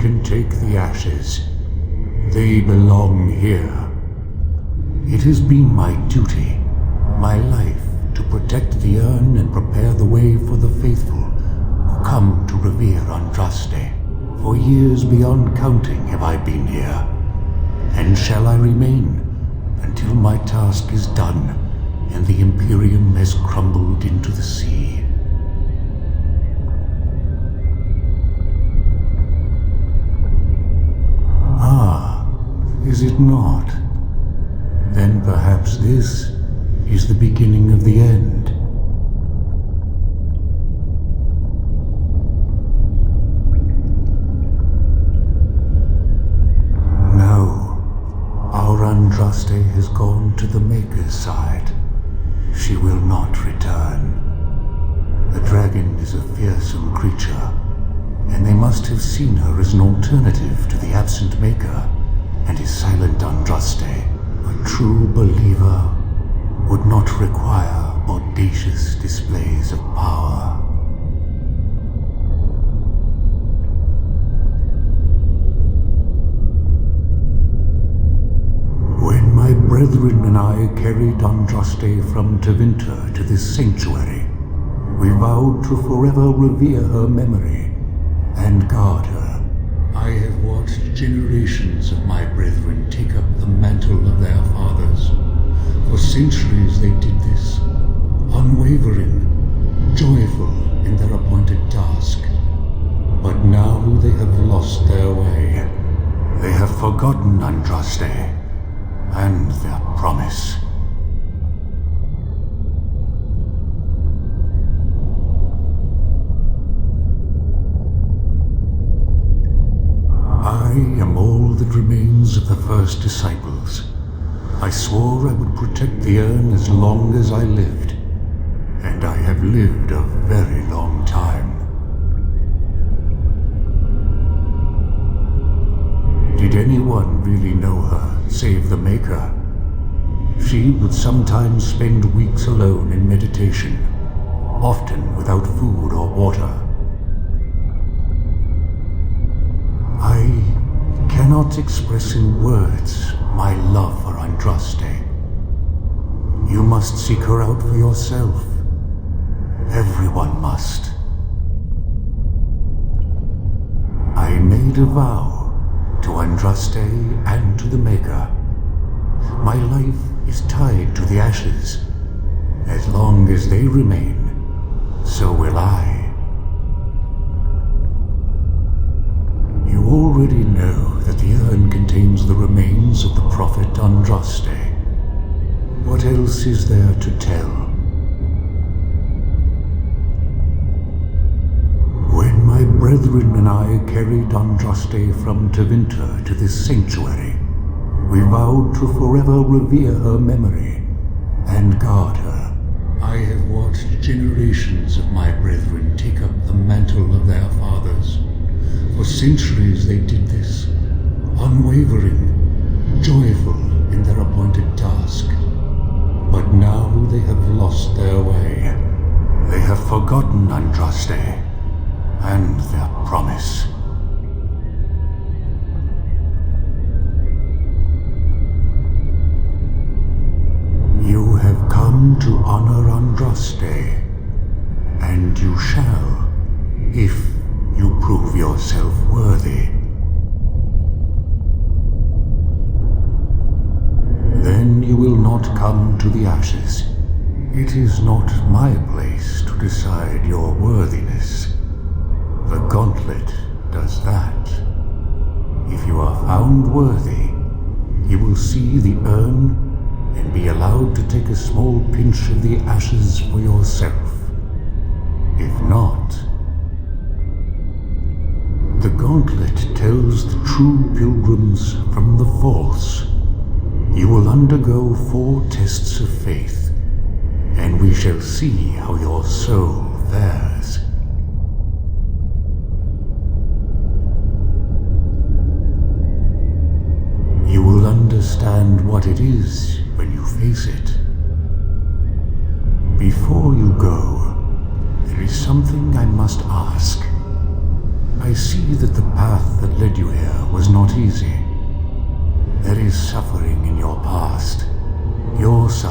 can take the ashes. They belong here. It has been my duty, my life, to protect the urn and prepare the way for the faithful who come to revere Andraste. For years beyond counting have I been here, and shall I remain until my task is done and the Imperium has crumbled into the sea. Ah, is it not? Then perhaps this is the beginning of the end. No, our Andraste has gone to the Maker's side. She will not return. The dragon is a fearsome creature, and they must have seen her as an alternative to the absent Maker and his silent Andraste. A true believer would not require audacious displays of power. When my brethren and I carried Andraste from Tevinter to this sanctuary, we vowed to forever revere her memory and guard her. I have watched generations of my brethren take up the mantle of their fathers. For centuries they did this, unwavering, joyful in their appointed task. But now they have lost their way. They have forgotten Andraste and their promise. I am all that remains of the first disciples. I swore I would protect the urn as long as I lived, and I have lived a very long time. Did anyone really know her, save the Maker? She would sometimes spend weeks alone in meditation, often without food or water. I cannot express in words my love for Andraste. You must seek her out for yourself. Everyone must. I made a vow to Andraste and to the Maker. My life is tied to the ashes. As long as they remain, so will I. You already know that the urn contains the remains of the prophet Andraste. What else is there to tell? When my brethren and I carried Andraste from Tevinter to this sanctuary, we vowed to forever revere her memory and guard her. I have watched generations of my brethren take up the mantle of their fathers. For centuries they did this, unwavering, joyful in their appointed task. But now they have lost their way. They have forgotten Andraste and their promise. You have come to honor Andraste, and you shall, if you prove yourself worthy. Then you will not come to the ashes. It is not my place to decide your worthiness. The gauntlet does that. If you are found worthy, you will see the urn and be allowed to take a small pinch of the ashes for yourself. If not, the gauntlet tells the true pilgrims from the false. You will undergo 4 tests of faith, and we shall see how your soul fares. You will understand what it is when you face it. Before you go, there is something I must ask. I see that the path that led you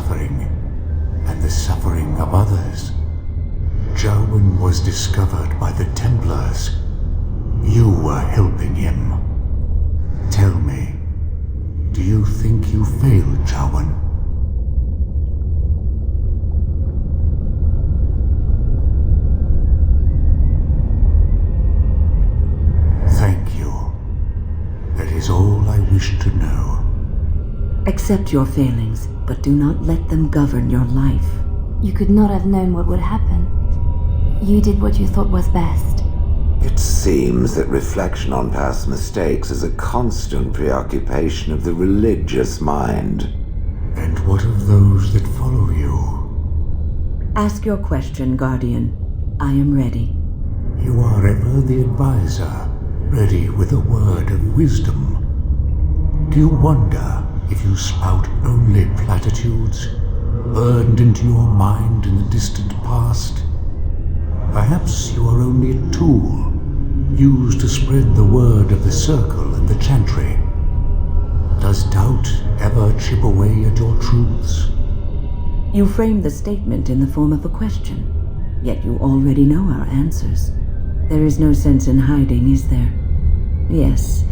suffering, and the suffering of others. Jowen was discovered by the Templars. You were helping him. Tell me, do you think you failed, Jowen? Thank you. That is all I wish to know. Accept your failings, but do not let them govern your life. You could not have known what would happen. You did what you thought was best. It seems that reflection on past mistakes is a constant preoccupation of the religious mind. And what of those that follow you? Ask your question, Guardian. I am ready. You are ever the advisor, ready with a word of wisdom. Do you wonder if you spout only platitudes, burned into your mind in the distant past? Perhaps you are only a tool, used to spread the word of the circle and the chantry. Does doubt ever chip away at your truths? You framed the statement in the form of a question, yet you already know our answers. There is no sense in hiding, is there? Yes,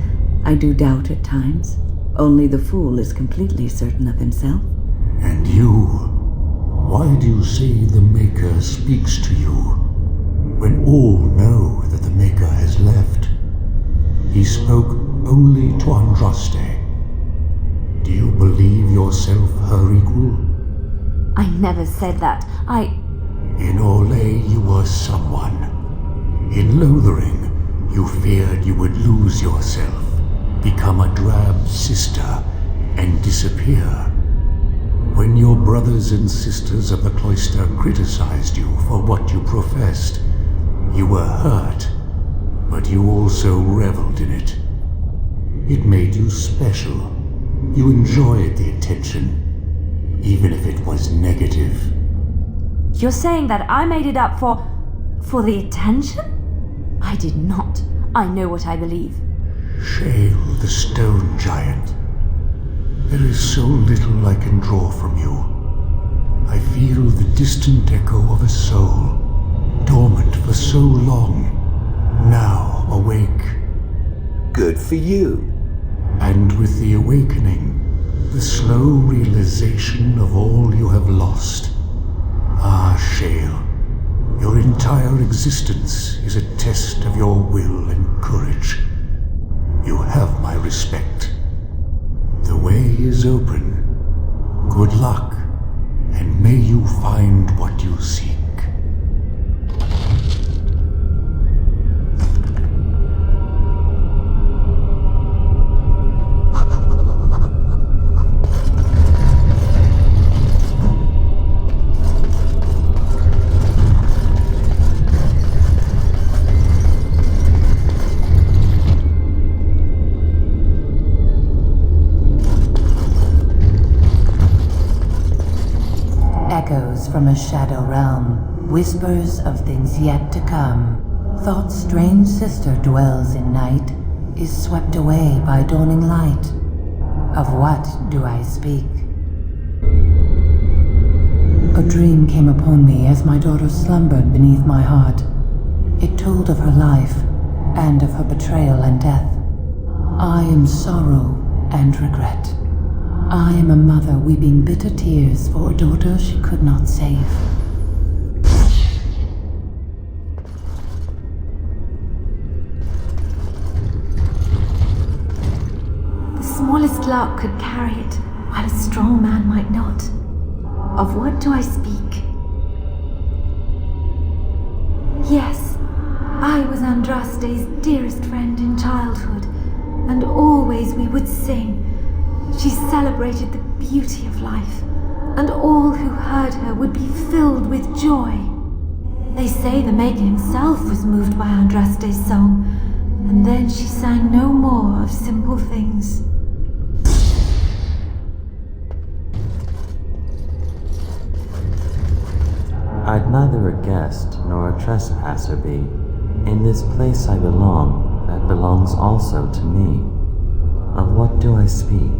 I do doubt at times. Only the fool is completely certain of himself. And you? Why do you say the Maker speaks to you, when all know that the Maker has left? He spoke only to Andraste. Do you believe yourself her equal? I never said that. In Orlais you were someone. In Lothering, you feared you would lose yourself, become a drab sister, and disappear. When your brothers and sisters of the cloister criticized you for what you professed, you were hurt, but you also reveled in it. It made you special. You enjoyed the attention, even if it was negative. You're saying that I made it up for the attention? I did not. I know what I believe. Shale, the stone giant. There is so little I can draw from you. I feel the distant echo of a soul, dormant for so long, now awake. Good for you. And with the awakening, the slow realization of all you have lost. Ah, Shale, your entire existence is a test of your will and courage. You have my respect. The way is open. Good luck, and may you find what you seek. Echoes from a shadow realm, whispers of things yet to come. Thought's strange sister dwells in night, is swept away by dawning light. Of what do I speak? A dream came upon me as my daughter slumbered beneath my heart. It told of her life, and of her betrayal and death. I am sorrow and regret. I am a mother weeping bitter tears for a daughter she could not save. The smallest lark could carry it, while a strong man might not. Of what do I speak? Yes, I was Andraste's dearest friend in childhood, and always we would sing. She celebrated the beauty of life, and all who heard her would be filled with joy. They say the Maker himself was moved by Andraste's song, and then she sang no more of simple things. I'd neither a guest nor a trespasser be. In this place I belong, that belongs also to me. Of what do I speak?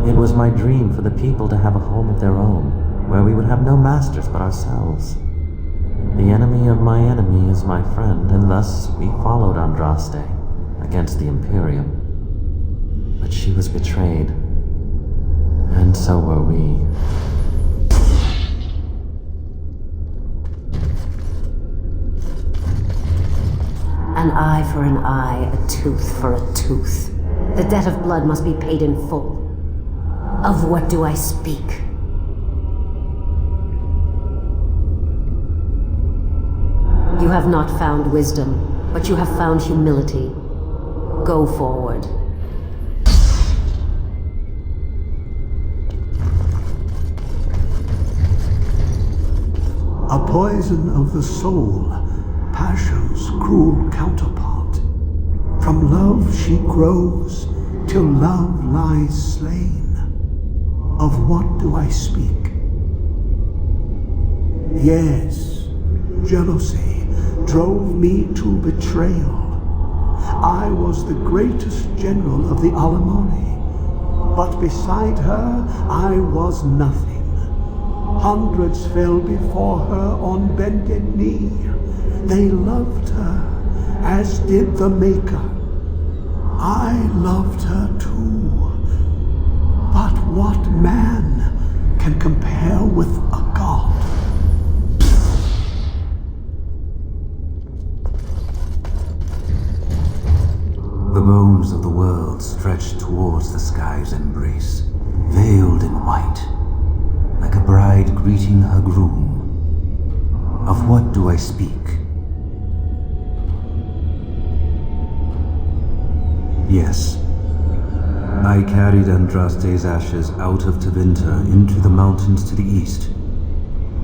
It was my dream for the people to have a home of their own, where we would have no masters but ourselves. The enemy of my enemy is my friend, and thus we followed Andraste against the Imperium. But she was betrayed, and so were we. An eye for an eye, a tooth for a tooth. The debt of blood must be paid in full. Of what do I speak? You have not found wisdom, but you have found humility. Go forward. A poison of the soul, passion's cruel counterpart. From love she grows, till love lies slain. Of what do I speak? Yes, jealousy drove me to betrayal. I was the greatest general of the Alamani, but beside her I was nothing. Hundreds fell before her on bended knee. They loved her, as did the Maker. I loved her too. But what man can compare with a god? The bones of the world stretched towards the sky's embrace, veiled in white, like a bride greeting her groom. Of what do I speak? Yes, I carried Andraste's ashes out of Tevinter into the mountains to the east,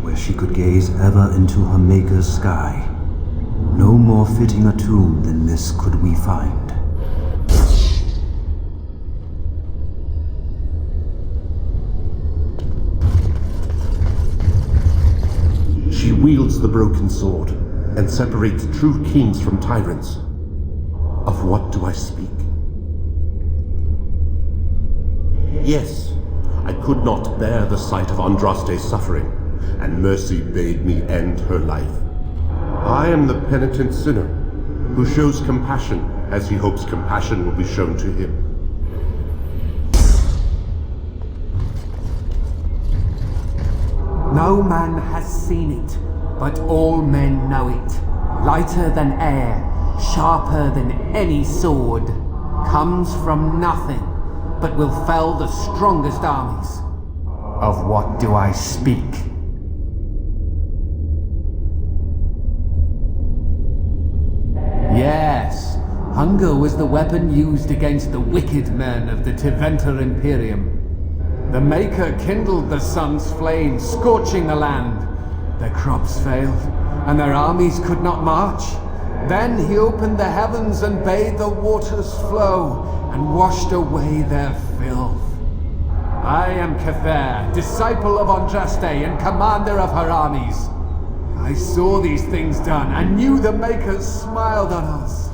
where she could gaze ever into her Maker's sky. No more fitting a tomb than this could we find. She wields the broken sword and separates true kings from tyrants. Of what do I speak? Yes, I could not bear the sight of Andraste's suffering, and mercy bade me end her life. I am the penitent sinner, who shows compassion as he hopes compassion will be shown to him. No man has seen it, but all men know it. Lighter than air, sharper than any sword, comes from nothing, but will fell the strongest armies. Of what do I speak? Yes, hunger was the weapon used against the wicked men of the Tevinter Imperium. The Maker kindled the sun's flame, scorching the land. Their crops failed, and their armies could not march. Then he opened the heavens and bade the waters flow, and washed away their filth. I am Cather, disciple of Andraste and commander of her armies. I saw these things done, and knew the Makers smiled on us.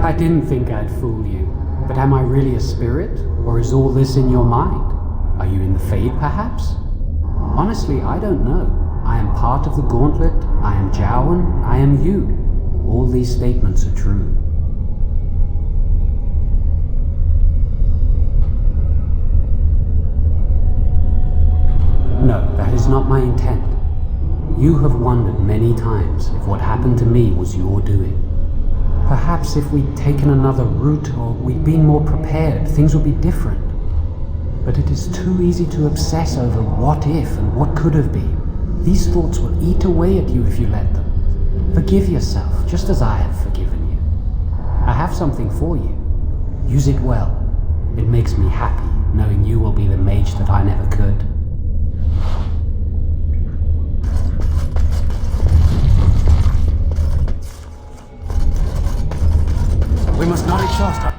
I didn't think I'd fool you. But am I really a spirit? Or is all this in your mind? Are you in the Fade, perhaps? Honestly, I don't know. I am part of the Gauntlet, I am Jowan, I am you. All these statements are true. No, that is not my intent. You have wondered many times if what happened to me was your doing. Perhaps if we'd taken another route or we'd been more prepared, things would be different. But it is too easy to obsess over what if and what could have been. These thoughts will eat away at you if you let them. Forgive yourself, just as I have forgiven you. I have something for you. Use it well. It makes me happy, knowing you will be the mage that I never could. We must not exhaust our...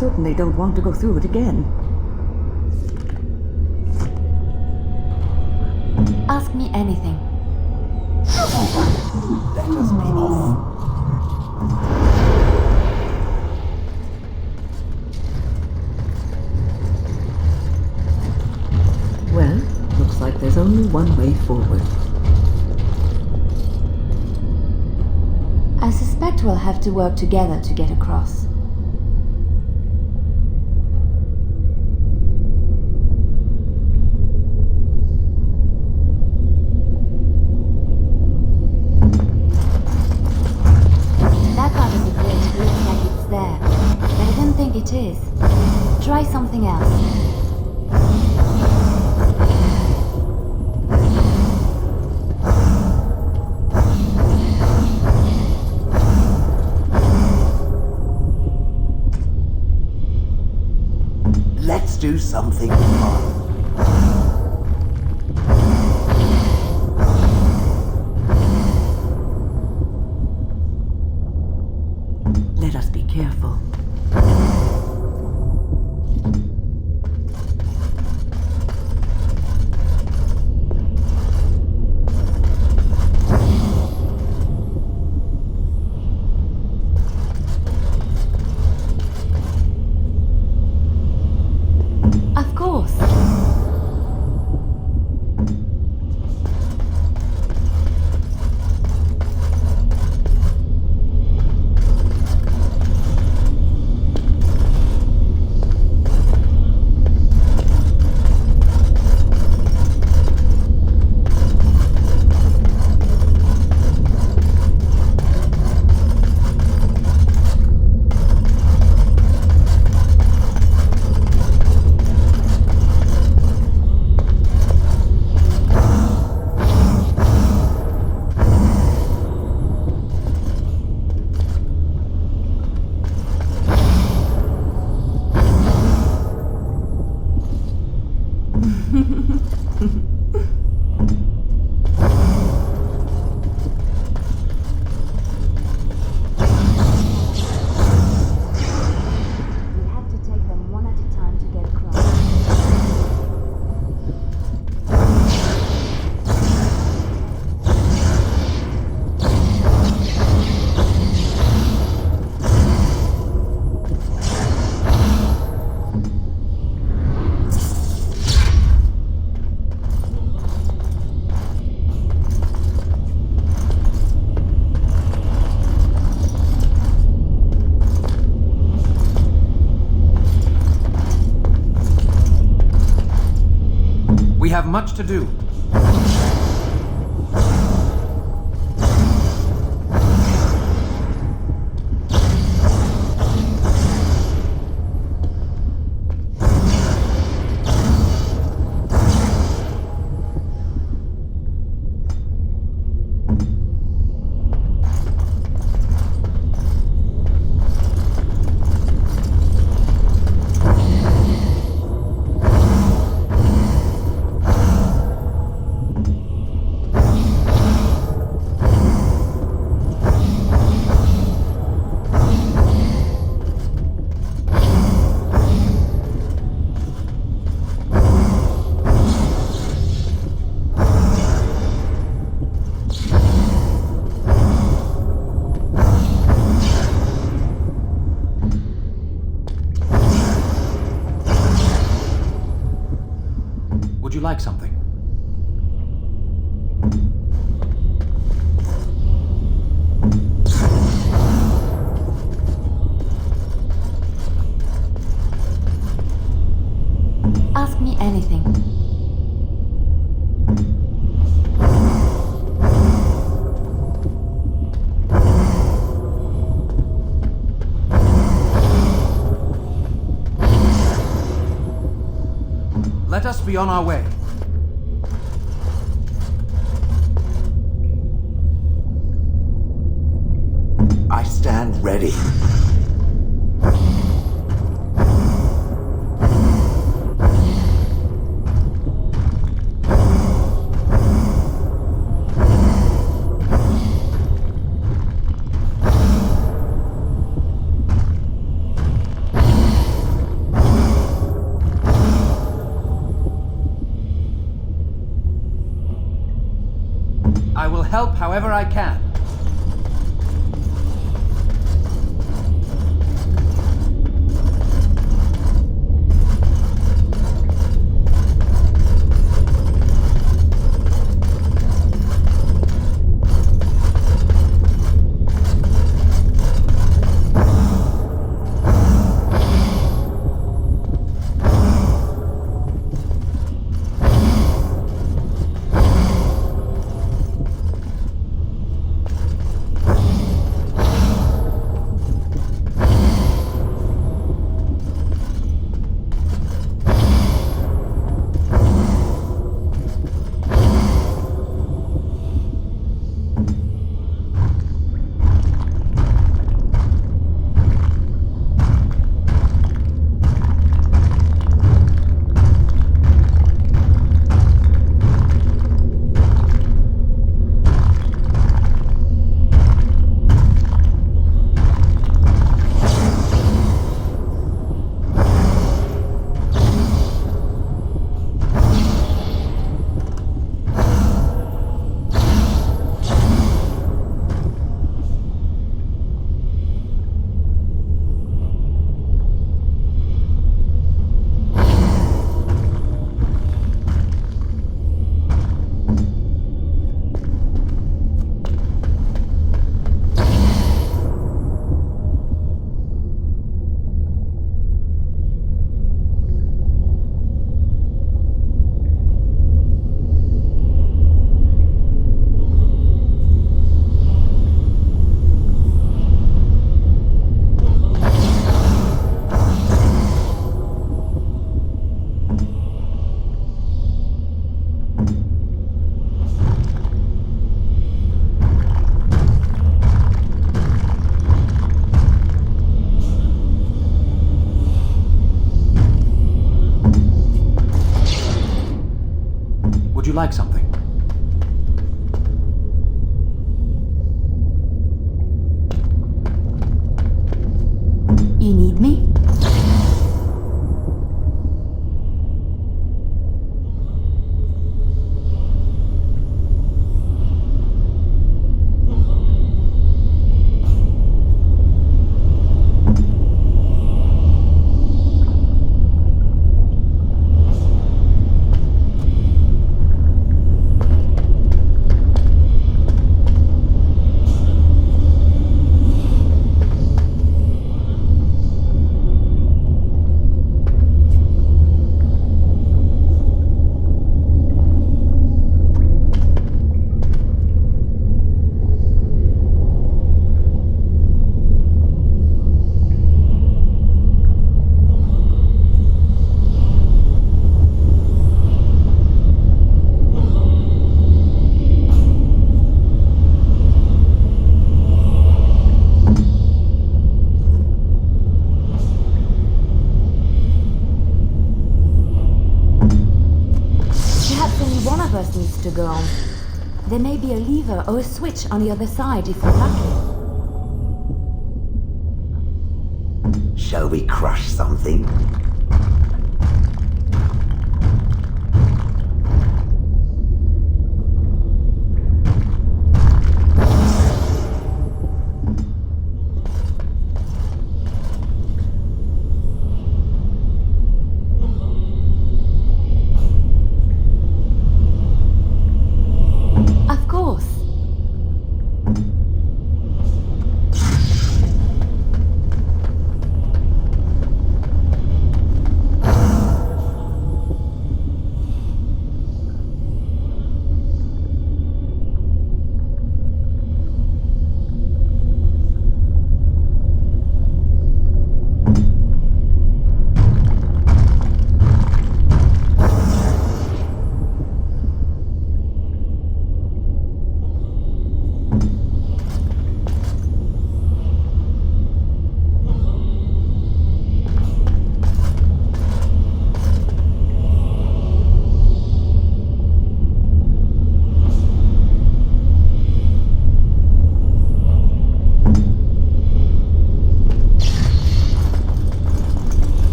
Certainly don't want to go through it again. Ask me anything. Let us be off. Well, looks like there's only one way forward. I suspect we'll have to work together to get across. It is. Try something else. Let's do something fun. Let us be careful. Of course. have much to do. Would you like something? Ask me anything. Let us be on our way. I stand ready. I will help however I can. Would you like something? You need me? further on. There may be a lever or a switch on the other side if we're lucky. Shall we crush something?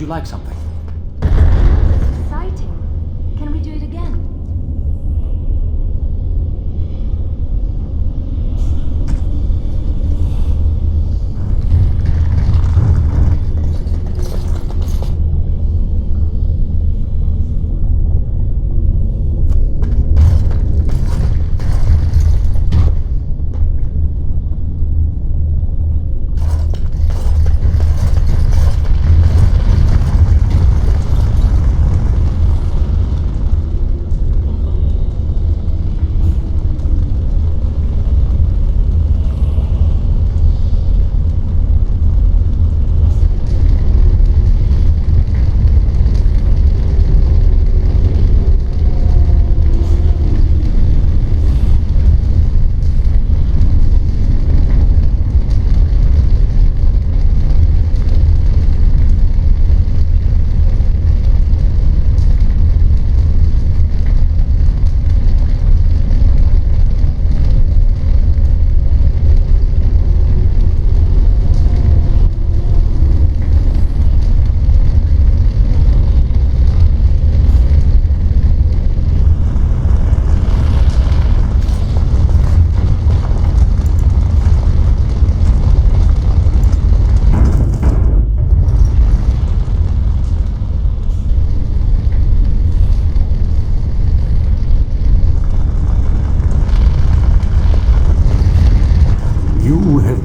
Like something. Exciting. Can we do it again?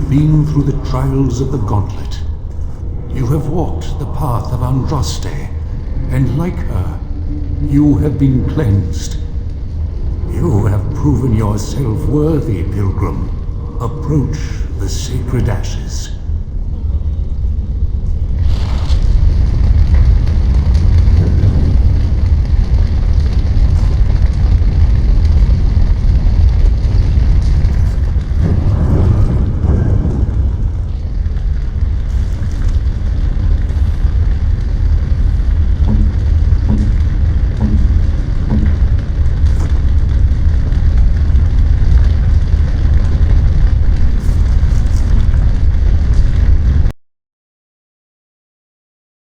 been through the trials of the Gauntlet. You have walked the path of Andraste, and like her, you have been cleansed. You have proven yourself worthy, Pilgrim. Approach the sacred ashes.